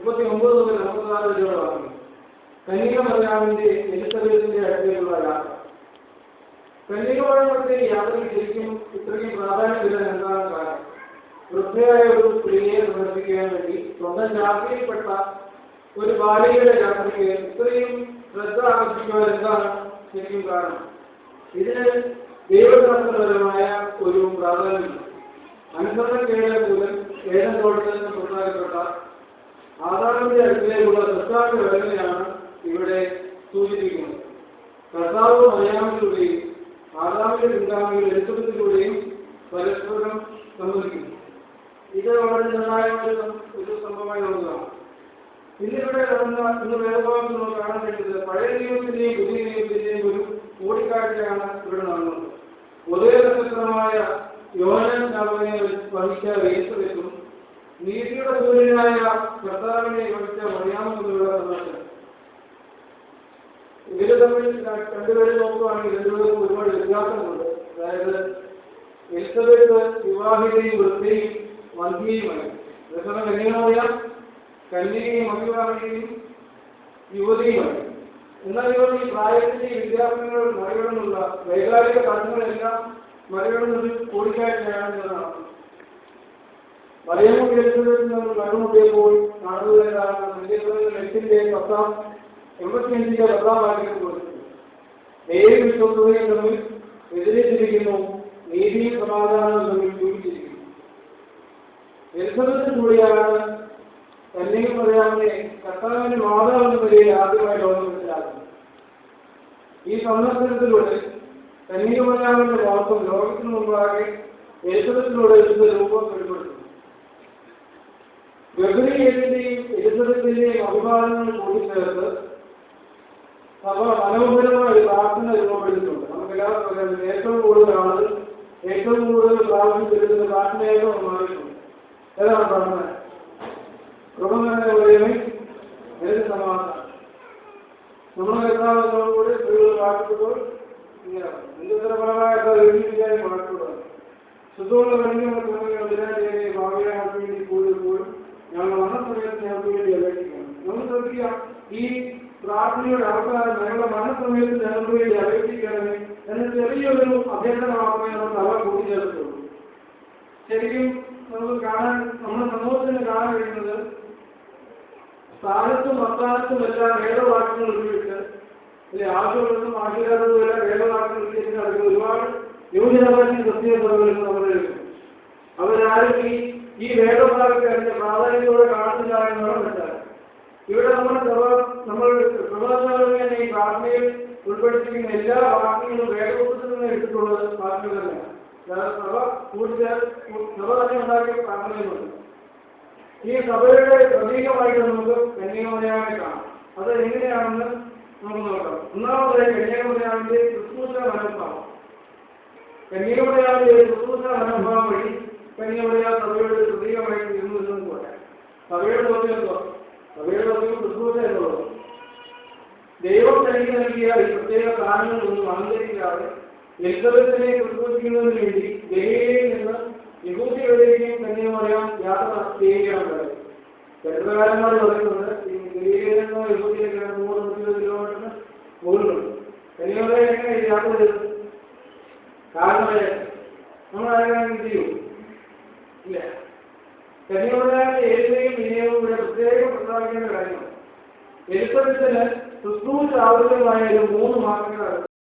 39 മുതൽ 56 വരെയുള്ള വാക്യം. കന്യക മറിയാമിന്റെ എലിസബത്തിന്റെ അടുത്തേക്കുള്ള യാത്ര. കന്യകമറിയാമത്തെ യാത്രയ്ക്ക് ശരിക്കും ഇത്രയും പ്രാധാന്യമില്ല എന്താണ് കാരണം? വൃദ്ധയായ ഒരു സ്ത്രീയെ സന്ദർശിക്കാൻ വേണ്ടി സ്വന്തം ജാതിയിൽപ്പെട്ട ഒരു ബാലികയുടെ യാത്രയ്ക്ക് ഇത്രയും ശ്രദ്ധ ആകർഷിക്കുവാൻ എന്താണ് ശരിക്കും കാരണം? ഇതിന് ദൈവശാസ്ത്രപരമായ ഒരു പ്രാധാന്യമുണ്ട്. അനുസരണക്കേട് മൂലം ഏഴം തോട്ടത്തിൽ നിന്ന് പുറത്താക്കപ്പെട്ട ആദാമിന്റെ അടുത്തിലേക്കുള്ള കർത്താവിന്റെ വേദനയാണ് ഇവിടെ സൂചിപ്പിക്കുന്നത്. കർത്താവ് മറിയാമിലൂടെയും ആദാമിന്റെ പിൻഗാമികൾ എലിസബത്തിലൂടെയും പരസ്പരം സംബന്ധിക്കുന്നു. ഇത് വളരെ നിർണായകമായ ഒരു സംഭവമായി ഒന്നതാണ്. ഇന്നിവിടെ ഇന്ന് വേദഭാഗത്ത് നമുക്ക് കാണാൻ കഴിയുന്നത് പഴയ നിയമത്തിന്റെയും പുതിയ നിയമത്തിന്റെയും ഒരു കൂടിക്കാഴ്ചയാണ് ഇവിടെ നടന്നത്. ഉദയനക്ഷത്രമായ യോഹന്നാൻ സ്നാപകനെ വഹിച്ച എലിസബത്തും നീതിയുടെ സൂര്യനായ കർത്താവിനെ വഹിച്ച മറിയാമും തമ്മിലുള്ള സന്ദർശനം. ഇവര് തമ്മിൽ രണ്ടുപേരും നോക്കുകയാണെങ്കിൽ രണ്ടുപേർക്കും ഒരുപാട് വ്യത്യാസമുണ്ട്. അതായത് എലിസബത്ത് വിവാഹിതയും വൃദ്ധയും വന്ധ്യയുമായി, അതേസമയം കന്യകമറിയാം കന്യകയും അവിവാഹിതയും യുവതിയുമായി. എന്നാൽ ഇവർ ഈ പ്രായത്തിന്റെ വിദ്യാഭ്യാസങ്ങൾ മറികടന്നുള്ള വൈകാരിക തലങ്ങളെല്ലാം മറികടന്നൊരു കൂടിക്കാഴ്ചയാണെന്നതാണ്. മറിയാമും എലിസബത്തും നമ്മൾ കണ്ടുമുട്ടിയപ്പോൾ കാണുന്നതാണ് എട്ടിന്റെ 10-85 വാക്യത്തിൽ കൊടുത്തിട്ടുണ്ട്. നേരിൽ വിശ്വസതയും തമ്മിൽ എതിരിച്ചിരിക്കുന്നു, നീതിയും സമാധാനവും തമ്മിൽ ജീവിച്ചിരിക്കുന്നു. എലിസബത്ത് കൂടിയാണ് കന്യക മറിയാമിനെ കർത്താവിന്റെ മാതാവെന്ന നിലയിൽ ആദ്യമായി ലോകം മനസ്സിലാക്കുന്നത്. ഈ സന്ദർശനത്തിലൂടെ കന്യക മറിയാമിന്റെ വാർത്തം ലോകത്തിന് മുമ്പാകെ എലിസബത്തിലൂടെ രൂപം വെളിപ്പെടുത്തുന്നു. ഗബ്രിയേലിന്റെയും എലിസബത്തിന്റെയും അഭിമാനങ്ങൾ കൂടിച്ചേർത്ത് സഭ മനോഹരമായ ഒരു പ്രാർത്ഥന രൂപപ്പെടുത്തിയിട്ടുണ്ട്. നമുക്ക് എല്ലാവർക്കും അറിയാം, ഏറ്റവും കൂടുതൽ ആളുകൾ ഏറ്റവും കൂടുതൽ പ്രാർത്ഥിച്ചിരുന്ന പ്രാർത്ഥനയായിട്ട് മാറിയിട്ടുണ്ട്. ഏതാണ് പ്രാർത്ഥന? പ്രബന്ധനെ പറയുന്നത് ഏത് സമാധാനം. നമ്മുടെ കർത്താവിനോടുകൂടി സ്ത്രീകൾ പ്രാർത്ഥിക്കുമ്പോൾ ഇങ്ങനെയാണ് നിരന്തരപരമായിട്ട് എഴുതിക്കാനും പ്രാർത്ഥിക്കുകയാണ്. ശുദ്ധമുള്ള കഴിഞ്ഞ ഭാവിയാൾക്ക് വേണ്ടി കൂടുതലും ഞങ്ങൾ മരണസമയത്ത് ഞങ്ങൾക്ക് വേണ്ടി അപേക്ഷിക്കണം. നമ്മൾ ശ്രദ്ധിക്കുക, ഈ പ്രാർത്ഥനയുടെ അവസാനം ഞങ്ങളുടെ മരണസമയത്ത് ഞങ്ങൾക്ക് വേണ്ടി അപേക്ഷിക്കണമേ എന്ന ചെറിയൊരു അഭ്യർത്ഥന മാത്രമേ നമുക്ക് അവ കൂട്ടിച്ചേർത്തുള്ളൂ. ശരിക്കും നമുക്ക് നമ്മുടെ സമൂഹത്തിന് കാണാൻ കഴിയുന്നത് സ്ഥാനത്തും അസ്ഥാനത്തും എല്ലാം വേദവാക്യങ്ങൾ ഉപയോഗിച്ച് ആശുപത്രികളും ആശീർവാദവും എല്ലാം വേദവാക്യങ്ങൾ ഉപയോഗിച്ച് അതിന് ഒരുപാട് യുവജനപക്ഷി ക്രിസ്തീയ സഭകളിൽ നമ്മൾ എഴുതുന്നു. അവരാരും ഈ വേദഭാഗത്തെ അതിന്റെ പ്രാധാന്യത്തോടെ കാണുന്നില്ല എന്നാണ് മനസ്സിലാക്കുന്നത്. ഇവിടെ നമ്മൾ പ്രഭാഷകനെ ഈ പ്രാർത്ഥനയിൽ ഉൾപ്പെടുത്തിയിരിക്കുന്ന എല്ലാ വാക്യങ്ങളും വേദപുസ്തകത്തിൽ നിന്ന് എടുത്തിട്ടുള്ളത് വാക്യങ്ങൾ തന്നെയാണ്. സഭ സഭ തന്നെ ഉണ്ടാക്കിയ പ്രാർത്ഥനകളുണ്ട്. ഈ സഭയുടെ പ്രതീകമായിട്ട് നമുക്ക് കന്യകമറിയാമിനെ കാണാം. അത് എങ്ങനെയാണെന്ന് നമുക്ക് നോക്കാം. ഒന്നാമതായി കന്യകമറിയാമിന്റെ ശുശ്രൂഷ മനോഭാവം. കന്യകമറിയാമിന്റെ ശുശ്രൂഷ മനോഭാവം വഴി കന്യകമറിയാം സഭയുടെ പ്രതീകമായിട്ട് ഇരുന്നു പോലെ സഭയുടെ ദൗത്യം ശുശ്രൂഷ എന്നുള്ളത് ദൈവം തനിക്ക് നൽകിയ ഈ പ്രത്യേക സ്ഥാനങ്ങളൊന്നും അംഗീകരിക്കാതെ എലിസബത്തിനെ ശുശ്രൂഷിക്കുന്നതിന് വേണ്ടി ഗലീലയിൽ നിന്ന് യഹൂദയിലേക്കും കന്യകമറിയാം യാത്ര ചെയ്യുകയാണ്. ചരിത്രകാരന്മാർ പറയുന്നത് ഈ ഗലീലയിൽ നിന്ന് യഹൂദയിലേക്ക് 120 കിലോമീറ്ററിന് മുകളിലുണ്ട്. കന്യകമറിയാം എങ്ങനെ ഈ യാത്ര ചെയ്തു? കാരണം നമ്മൾ ആരെങ്കിലും ചെയ്യൂ ഇല്ല. കന്യകമറിയാമിന്റെ ഏൽവയും വിനയവും ഇവിടെ പ്രത്യേകം പ്രസ്താവിക്കേണ്ട കാര്യമാണ്. എലിസബത്തിന് ശുശ്രൂഷ ആവശ്യമായ ഒരു 3 മാർഗങ്ങളാണ്